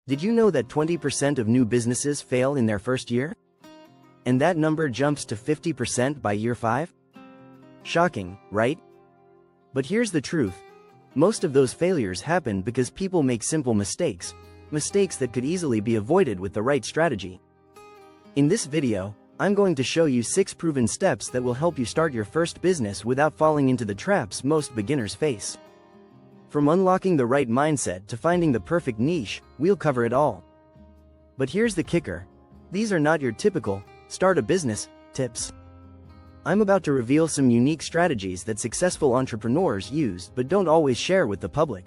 Did you know that 20% of new businesses fail in their first year? And that number jumps to 50% by year 5? Shocking, right? But here's the truth. Most of those failures happen because people make simple mistakes, mistakes that could easily be avoided with the right strategy. In this video, I'm going to show you 6 proven steps that will help you start your first business without falling into the traps most beginners face. From unlocking the right mindset to finding the perfect niche, we'll cover it all. But here's the kicker. These are not your typical start a business tips. I'm about to reveal some unique strategies that successful entrepreneurs use but don't always share with the public.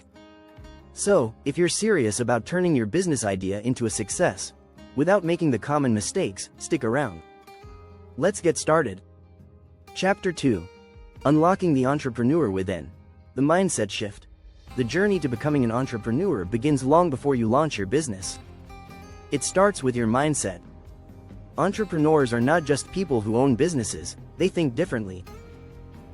So, if you're serious about turning your business idea into a success, without making the common mistakes, stick around. Let's get started. Chapter 2. Unlocking the entrepreneur within. The mindset shift. The journey to becoming an entrepreneur begins long before you launch your business. It starts with your mindset. Entrepreneurs are not just people who own businesses, they think differently.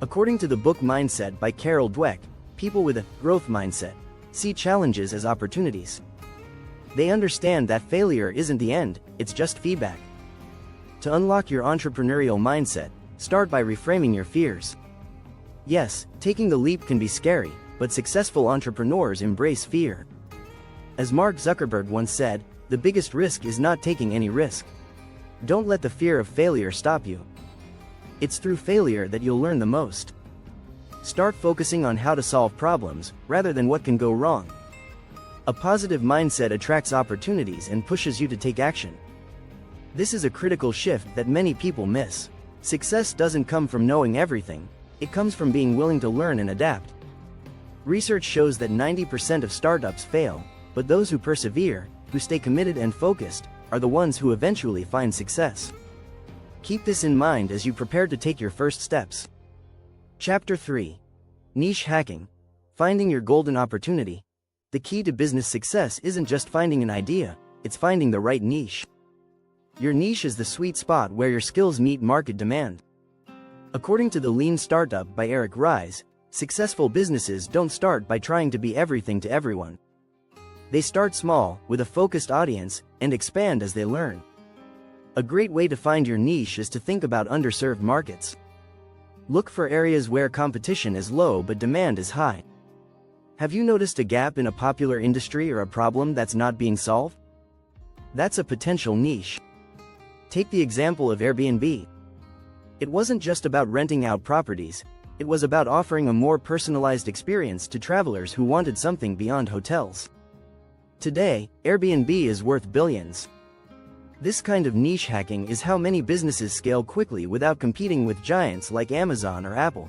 According to the book Mindset by Carol Dweck, people with a growth mindset see challenges as opportunities. They understand that failure isn't the end, it's just feedback. To unlock your entrepreneurial mindset, start by reframing your fears. Yes, taking the leap can be scary, but successful entrepreneurs embrace fear. As Mark Zuckerberg once said, the biggest risk is not taking any risk. Don't let the fear of failure stop you. It's through failure that you'll learn the most. Start focusing on how to solve problems, rather than what can go wrong. A positive mindset attracts opportunities and pushes you to take action. This is a critical shift that many people miss. Success doesn't come from knowing everything, it comes from being willing to learn and adapt. Research shows that 90% of startups fail, but those who persevere, who stay committed and focused, are the ones who eventually find success. Keep this in mind as you prepare to take your first steps. Chapter 3. Niche hacking. Finding your golden opportunity. The key to business success isn't just finding an idea, it's finding the right niche. Your niche is the sweet spot where your skills meet market demand. According to The Lean Startup by Eric Ries, successful businesses don't start by trying to be everything to everyone. They start small, with a focused audience, and expand as they learn. A great way to find your niche is to think about underserved markets. Look for areas where competition is low but demand is high. Have you noticed a gap in a popular industry or a problem that's not being solved? That's a potential niche. Take the example of Airbnb. It wasn't just about renting out properties, it was about offering a more personalized experience to travelers who wanted something beyond hotels. Today, Airbnb is worth billions. This kind of niche hacking is how many businesses scale quickly without competing with giants like Amazon or Apple.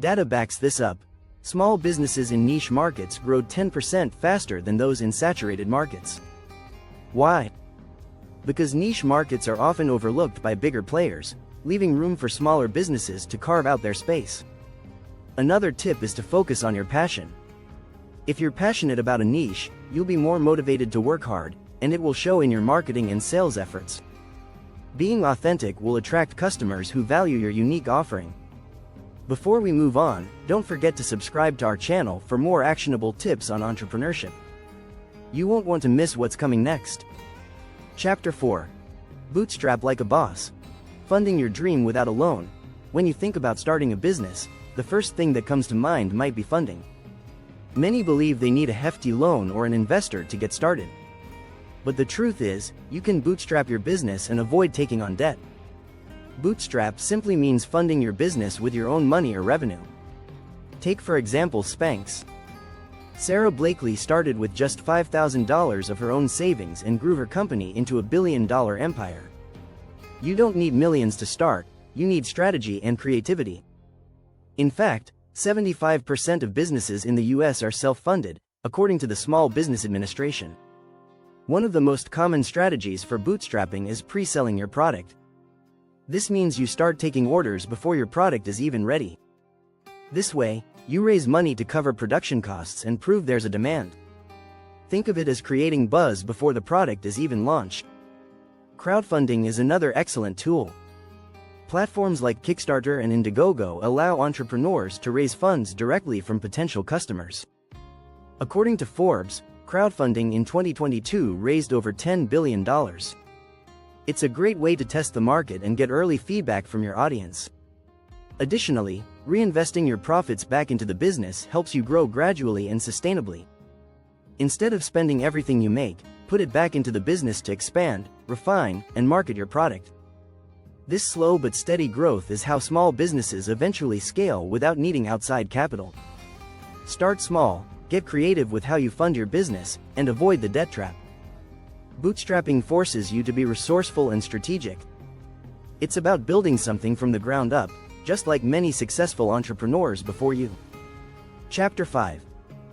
Data backs this up. Small businesses in niche markets grow 10% faster than those in saturated markets. Why? Because niche markets are often overlooked by bigger players, leaving room for smaller businesses to carve out their space. Another tip is to focus on your passion. If you're passionate about a niche, you'll be more motivated to work hard, and it will show in your marketing and sales efforts. Being authentic will attract customers who value your unique offering. Before we move on, don't forget to subscribe to our channel for more actionable tips on entrepreneurship. You won't want to miss what's coming next. Chapter 4. Bootstrap like a boss. Funding your dream without a loan. When you think about starting a business, the first thing that comes to mind might be funding. Many believe they need a hefty loan or an investor to get started. But the truth is, you can bootstrap your business and avoid taking on debt. Bootstrap simply means funding your business with your own money or revenue. Take for example Spanx. Sarah Blakely started with just $5,000 of her own savings and grew her company into a billion-dollar empire. You don't need millions to start, you need strategy and creativity. In fact, 75% of businesses in the US are self-funded, according to the Small Business Administration. One of the most common strategies for bootstrapping is pre-selling your product. This means you start taking orders before your product is even ready. This way, you raise money to cover production costs and prove there's a demand. Think of it as creating buzz before the product is even launched. Crowdfunding is another excellent tool. Platforms like Kickstarter and Indiegogo allow entrepreneurs to raise funds directly from potential customers. According to Forbes, crowdfunding in 2022 raised over $10 billion. It's a great way to test the market and get early feedback from your audience. Additionally, reinvesting your profits back into the business helps you grow gradually and sustainably. Instead of spending everything you make, put it back into the business to expand, refine, and market your product. This slow but steady growth is how small businesses eventually scale without needing outside capital. Start small, get creative with how you fund your business, and avoid the debt trap. Bootstrapping forces you to be resourceful and strategic. It's about building something from the ground up, just like many successful entrepreneurs before you. Chapter 5.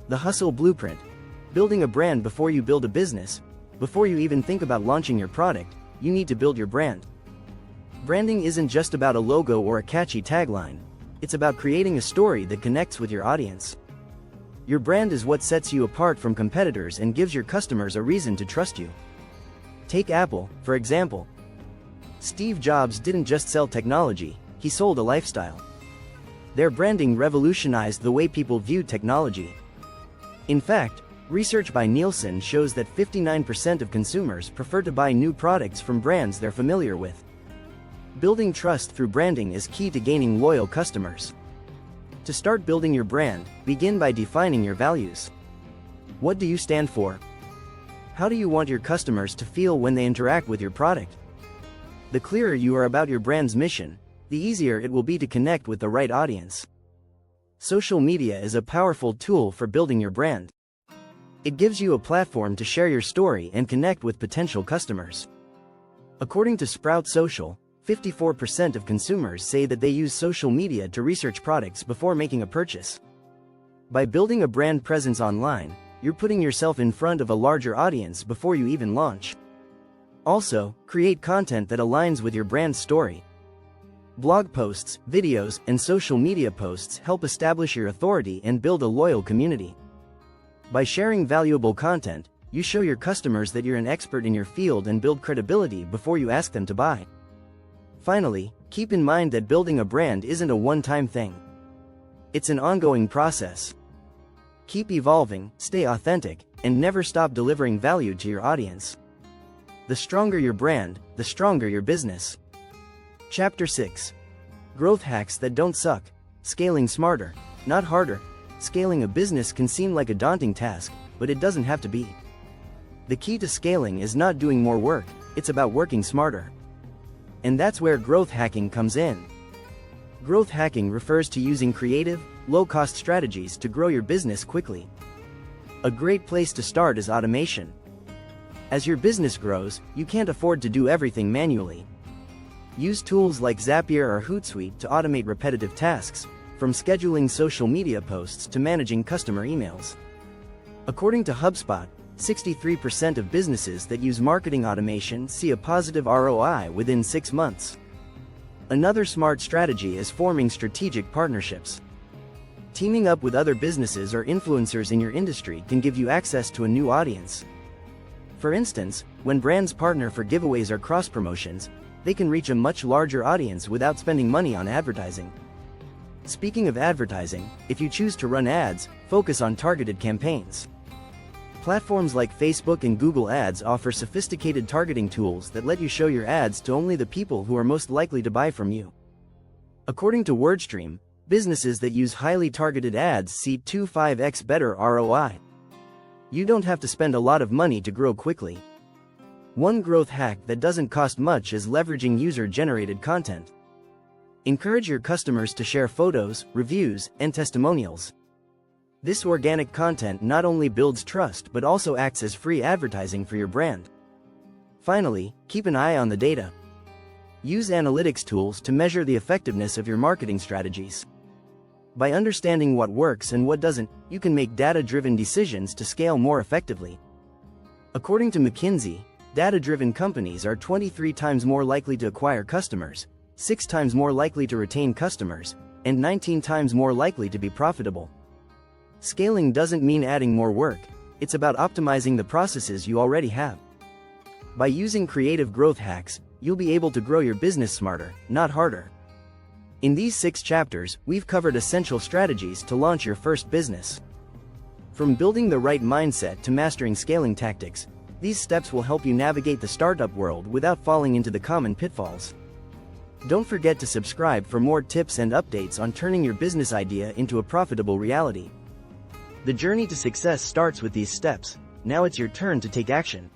The Hustle Blueprint. Building a brand before you build a business. Before you even think about launching your product, you need to build your brand. Branding isn't just about a logo or a catchy tagline. It's about creating a story that connects with your audience. Your brand is what sets you apart from competitors and gives your customers a reason to trust you. Take Apple, for example. Steve Jobs didn't just sell technology, he sold a lifestyle. Their branding revolutionized the way people viewed technology. In fact, research by Nielsen shows that 59% of consumers prefer to buy new products from brands they're familiar with. Building trust through branding is key to gaining loyal customers. To start building your brand, begin by defining your values. What do you stand for? How do you want your customers to feel when they interact with your product? The clearer you are about your brand's mission, the easier it will be to connect with the right audience. Social media is a powerful tool for building your brand. It gives you a platform to share your story and connect with potential customers. According to Sprout Social, 54% of consumers say that they use social media to research products before making a purchase. By building a brand presence online, you're putting yourself in front of a larger audience before you even launch. Also, create content that aligns with your brand's story. Blog posts, videos, and social media posts help establish your authority and build a loyal community. By sharing valuable content, you show your customers that you're an expert in your field and build credibility before you ask them to buy. Finally, keep in mind that building a brand isn't a one-time thing. It's an ongoing process. Keep evolving, stay authentic, and never stop delivering value to your audience. The stronger your brand, the stronger your business. Chapter 6. Growth hacks that don't suck. Scaling smarter, not harder. Scaling a business can seem like a daunting task, but it doesn't have to be. The key to scaling is not doing more work, it's about working smarter. And that's where growth hacking comes in. Growth hacking refers to using creative, low-cost strategies to grow your business quickly. A great place to start is automation. As your business grows, you can't afford to do everything manually. Use tools like Zapier or Hootsuite to automate repetitive tasks, from scheduling social media posts to managing customer emails. According to HubSpot, 63% of businesses that use marketing automation see a positive ROI within 6 months. Another smart strategy is forming strategic partnerships. Teaming up with other businesses or influencers in your industry can give you access to a new audience. For instance, when brands partner for giveaways or cross-promotions, they can reach a much larger audience without spending money on advertising. Speaking of advertising, if you choose to run ads, focus on targeted campaigns. Platforms like Facebook and Google Ads offer sophisticated targeting tools that let you show your ads to only the people who are most likely to buy from you. According to WordStream, businesses that use highly targeted ads see 2-5x better ROI. You don't have to spend a lot of money to grow quickly. One growth hack that doesn't cost much is leveraging user-generated content. Encourage your customers to share photos, reviews, and testimonials. This organic content not only builds trust but also acts as free advertising for your brand. Finally, keep an eye on the data. Use analytics tools to measure the effectiveness of your marketing strategies. By understanding what works and what doesn't, you can make data-driven decisions to scale more effectively. According to McKinsey, data-driven companies are 23 times more likely to acquire customers, 6 times more likely to retain customers, and 19 times more likely to be profitable. Scaling doesn't mean adding more work, it's about optimizing the processes you already have. By using creative growth hacks, you'll be able to grow your business smarter, not harder. In these 6 chapters, we've covered essential strategies to launch your first business. From building the right mindset to mastering scaling tactics, these steps will help you navigate the startup world without falling into the common pitfalls. Don't forget to subscribe for more tips and updates on turning your business idea into a profitable reality. The journey to success starts with these steps. Now it's your turn to take action.